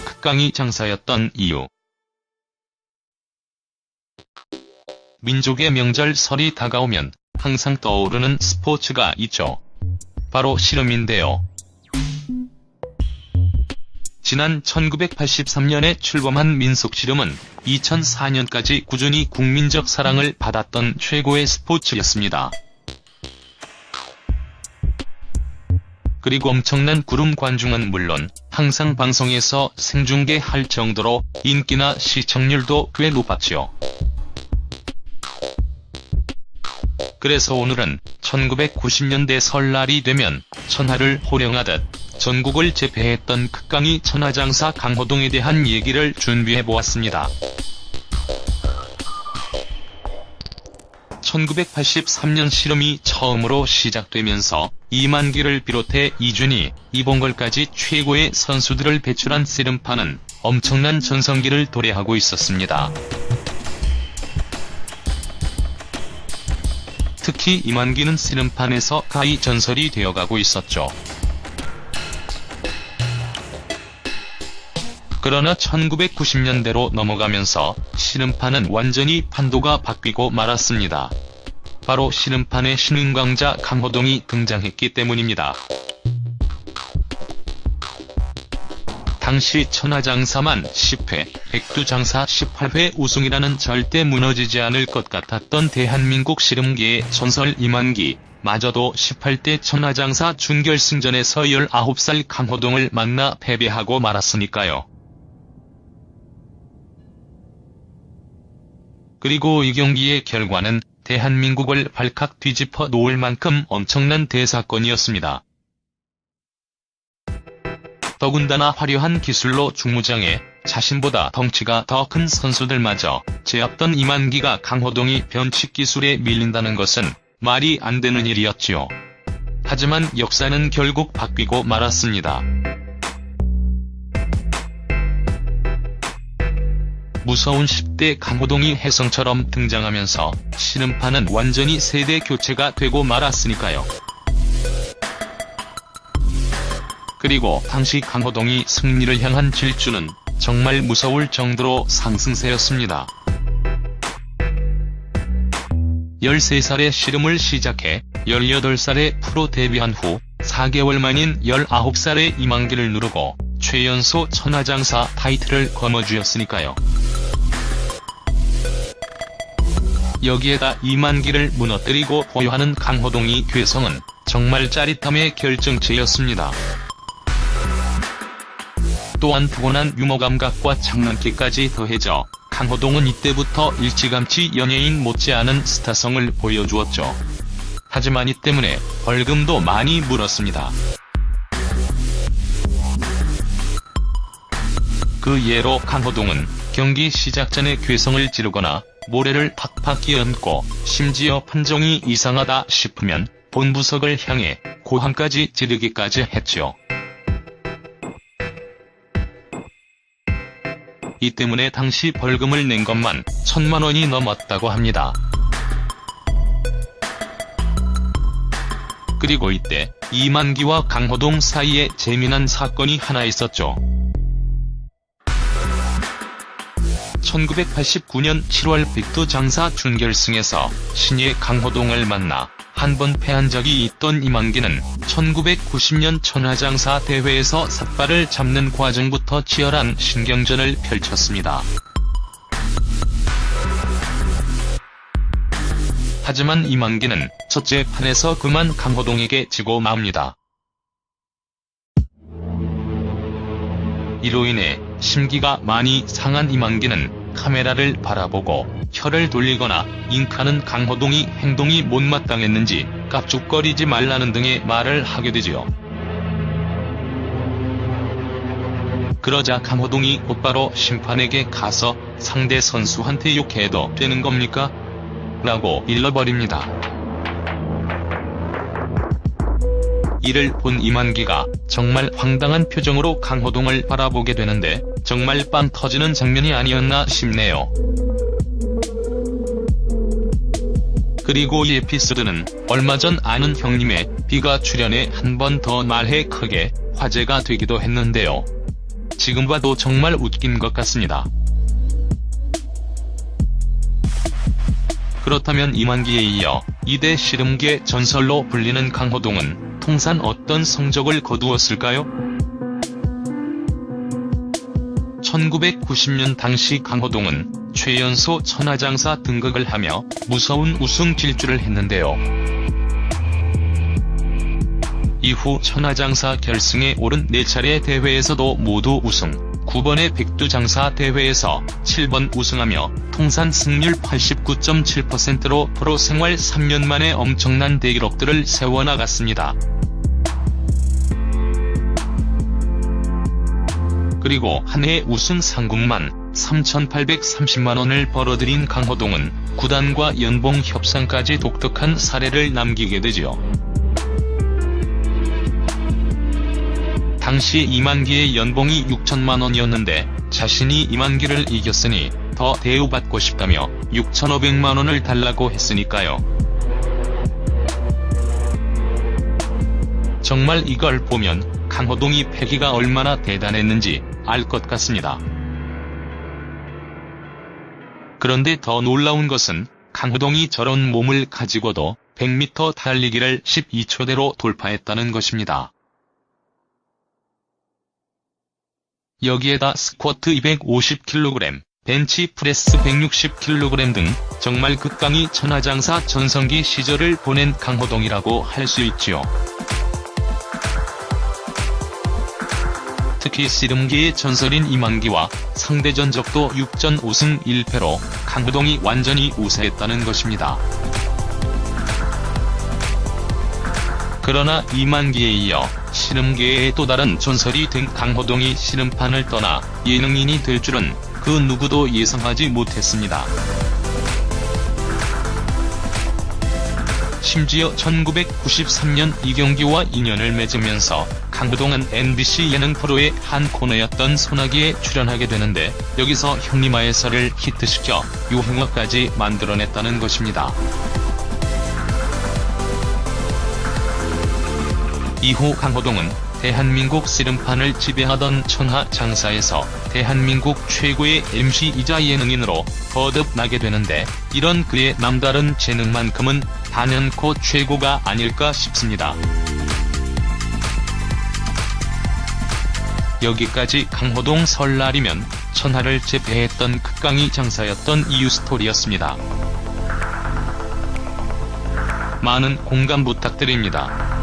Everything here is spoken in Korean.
극강의 장사였던 이유. 민족의 명절 설이 다가오면 항상 떠오르는 스포츠가 있죠. 바로 씨름인데요. 지난 1983년에 출범한 민속씨름은 2004년까지 꾸준히 국민적 사랑을 받았던 최고의 스포츠였습니다. 그리고 엄청난 구름 관중은 물론 항상 방송에서 생중계할 정도로 인기나 시청률도 꽤 높았죠. 그래서 오늘은 1990년대 설날이 되면 천하를 호령하듯 전국을 제패했던 극강의 천하장사 강호동에 대한 얘기를 준비해보았습니다. 1983년 씨름이 처음으로 시작되면서 이만기를 비롯해 이준희, 이봉걸까지 최고의 선수들을 배출한 씨름판은 엄청난 전성기를 도래하고 있었습니다. 특히 이만기는 씨름판에서 가히 전설이 되어가고 있었죠. 그러나 1990년대로 넘어가면서 씨름판은 완전히 판도가 바뀌고 말았습니다. 바로 씨름판의 신흥광자 강호동이 등장했기 때문입니다. 당시 천하장사만 10회, 백두장사 18회 우승이라는 절대 무너지지 않을 것 같았던 대한민국 씨름계의 전설 이만기, 마저도 18대 천하장사 준결승전에서 19살 강호동을 만나 패배하고 말았으니까요. 그리고 이 경기의 결과는 대한민국을 발칵 뒤집어 놓을 만큼 엄청난 대사건이었습니다. 더군다나 화려한 기술로 중무장에 자신보다 덩치가 더 큰 선수들마저 제압던 이만기가 강호동이 변칙 기술에 밀린다는 것은 말이 안 되는 일이었지요. 하지만 역사는 결국 바뀌고 말았습니다. 무서운 10대 강호동이 혜성처럼 등장하면서 씨름판은 완전히 세대 교체가 되고 말았으니까요. 그리고 당시 강호동이 승리를 향한 질주는 정말 무서울 정도로 상승세였습니다. 13살에 씨름을 시작해 18살에 프로 데뷔한 후 4개월 만인 19살에 이만기를 누르고 최연소 천하장사 타이틀을 거머쥐었으니까요. 여기에다 이만기를 무너뜨리고 보유하는 강호동의 괴성은 정말 짜릿함의 결정체였습니다. 또한 타고난 유머 감각과 장난기까지 더해져 강호동은 이때부터 일찌감치 연예인 못지않은 스타성을 보여주었죠. 하지만 이 때문에 벌금도 많이 물었습니다. 그 예로 강호동은 경기 시작 전에 괴성을 지르거나 모래를 팍팍 끼얹고 심지어 판정이 이상하다 싶으면 본부석을 향해 고함까지 지르기까지 했죠. 이 때문에 당시 벌금을 낸 것만 1000만 원이 넘었다고 합니다. 그리고 이때 이만기와 강호동 사이에 재미난 사건이 하나 있었죠. 1989년 7월 백두장사 준결승에서 신예 강호동을 만나 한 번 패한 적이 있던 이만기는 1990년 천하장사 대회에서 삿발을 잡는 과정부터 치열한 신경전을 펼쳤습니다. 하지만 이만기는 첫째 판에서 그만 강호동에게 지고 맙니다. 이로 인해 심기가 많이 상한 이만기는 카메라를 바라보고 혀를 돌리거나 잉크하는 강호동이 행동이 못마땅했는지 깝죽거리지 말라는 등의 말을 하게 되지요. 그러자 강호동이 곧바로 심판에게 가서 상대 선수한테 욕해도 되는 겁니까? 라고 일러버립니다. 이를 본 이만기가 정말 황당한 표정으로 강호동을 바라보게 되는데 정말 빵 터지는 장면이 아니었나 싶네요. 그리고 이 에피소드는 얼마 전 아는 형님의 비가 출연해 한 번 더 말해 크게 화제가 되기도 했는데요. 지금 봐도 정말 웃긴 것 같습니다. 그렇다면 이만기에 이어 2대 씨름계 전설로 불리는 강호동은 통산 어떤 성적을 거두었을까요? 1990년 당시 강호동은 최연소 천하장사 등극을 하며 무서운 우승 질주를 했는데요. 이후 천하장사 결승에 오른 4차례 대회에서도 모두 우승, 9번의 백두장사 대회에서 7번 우승하며 통산 승률 89.7%로 프로 생활 3년 만에 엄청난 대기록들을 세워나갔습니다. 그리고 한 해 우승 상금만 3,830만원을 벌어들인 강호동은 구단과 연봉 협상까지 독특한 사례를 남기게 되죠. 당시 이만기의 연봉이 6천만원이었는데 자신이 이만기를 이겼으니 더 대우받고 싶다며 6,500만원을 달라고 했으니까요. 정말 이걸 보면 강호동이 패기가 얼마나 대단했는지 알 것 같습니다. 그런데 더 놀라운 것은 강호동이 저런 몸을 가지고도 100m 달리기를 12초대로 돌파했다는 것입니다. 여기에다 스쿼트 250kg, 벤치 프레스 160kg 등 정말 극강의 천하장사 전성기 시절을 보낸 강호동이라고 할 수 있지요. 특히 씨름계의 전설인 이만기와 상대 전적도 6전 5승 1패로 강호동이 완전히 우세했다는 것입니다. 그러나 이만기에 이어 씨름계의 또 다른 전설이 된 강호동이 씨름판을 떠나 예능인이 될 줄은 그 누구도 예상하지 못했습니다. 심지어 1993년 이경규와 인연을 맺으면서 강호동은 MBC 예능 프로의 한 코너였던 소나기에 출연하게 되는데 여기서 형님아에서를 히트시켜 유행어까지 만들어냈다는 것입니다. 이후 강호동은 대한민국 씨름판을 지배하던 천하장사에서 대한민국 최고의 MC이자 예능인으로 거듭나게 되는데 이런 그의 남다른 재능만큼은 단연코 최고가 아닐까 싶습니다. 여기까지 강호동 설날이면 천하를 제패했던 극강의 장사였던 이유 스토리였습니다. 많은 공감 부탁드립니다.